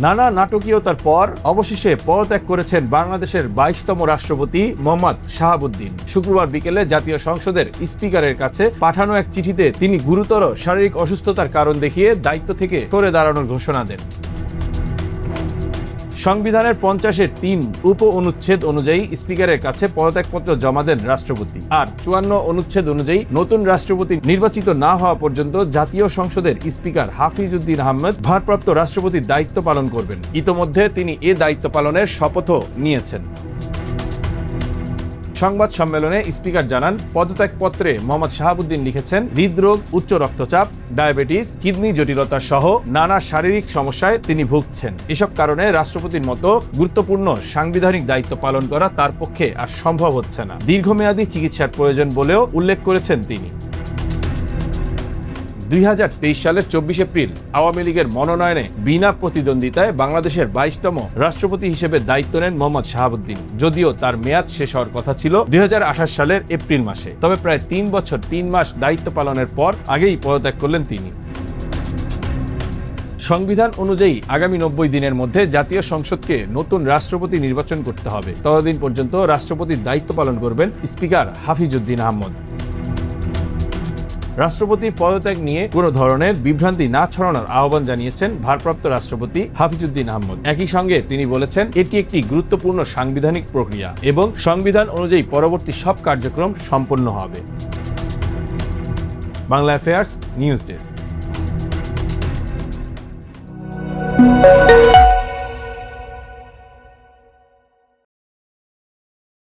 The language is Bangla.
নানা নাটকীয়তার পর অবশেষে পদত্যাগ করেছেন বাংলাদেশের 22তম রাষ্ট্রপতি মোহাম্মদ শাহাবুদ্দিন। শুক্রবার বিকেলে জাতীয় সংসদের স্পিকারের কাছে পাঠানো এক চিঠিতে তিনি গুরুতর শারীরিক অসুস্থতার কারণ দেখিয়ে দায়িত্ব থেকে সরে দাঁড়ানোর ঘোষণা দেন। সংবিধানের 50-এর 3 উপ অনুচ্ছেদ অনুযায়ী স্পিকারের কাছে পদত্যাগপত্র জমা দেন রাষ্ট্রপতি। আর 54 অনুচ্ছেদ অনুযায়ী নতুন রাষ্ট্রপতি নির্বাচিত না হওয়া পর্যন্ত জাতীয় সংসদের স্পিকার হাফিজ উদ্দিন আহমেদ ভারপ্রাপ্ত রাষ্ট্রপতির দায়িত্ব পালন করবেন। ইতোমধ্যে তিনি এ দায়িত্ব পালনের শপথও নিয়েছেন। সংবাদ সম্মেলনে স্পিকার জানান, পদত্যাগপত্রে মোহাম্মদ শাহাবুদ্দিন লিখেছেন, হৃদরোগ, উচ্চ রক্তচাপ, ডায়াবেটিস, কিডনি জটিলতা সহ নানা শারীরিক সমস্যায় তিনি ভুগছেন। এসব কারণে রাষ্ট্রপতির মতো গুরুত্বপূর্ণ সাংবিধানিক দায়িত্ব পালন করা তার পক্ষে আর সম্ভব হচ্ছে না। দীর্ঘমেয়াদী চিকিৎসার প্রয়োজন বলেও উল্লেখ করেছেন তিনি। 2023 সালের 24 এপ্রিল আওয়ামী লীগের মনোনয়নে বিনা প্রতিদ্বন্দ্বিতায় বাংলাদেশের 22তম রাষ্ট্রপতি হিসেবে দায়িত্ব নেন মোহাম্মদ শাহাবুদ্দিন। যদিও তার মেয়াদ শেষ হওয়ার কথা ছিল 2028 সালের এপ্রিল মাসে, তবে প্রায় 3 বছর 3 মাস দায়িত্ব পালনের পর আগেই পদত্যাগ করলেন তিনি। সংবিধান অনুযায়ী আগামী 90 দিনের মধ্যে জাতীয় সংসদকে নতুন রাষ্ট্রপতি নির্বাচন করতে হবে। ততদিন পর্যন্ত রাষ্ট্রপতির দায়িত্ব পালন করবেন স্পিকার হাফিজ উদ্দিন আহমেদ। রাষ্ট্রপতির পদত্যাগ নিয়ে কোনো ধরনের বিভ্রান্তি না ছড়ানোর আহ্বান জানিয়েছেন ভারপ্রাপ্ত রাষ্ট্রপতি হাফিজউদ্দিন আহমেদ। একই সঙ্গে তিনি বলেছেন, এটি একটি গুরুত্বপূর্ণ সাংবিধানিক প্রক্রিয়া এবং সংবিধান অনুযায়ী পরবর্তী সব কার্যক্রম সম্পন্ন হবে। Bangla affairs news desk.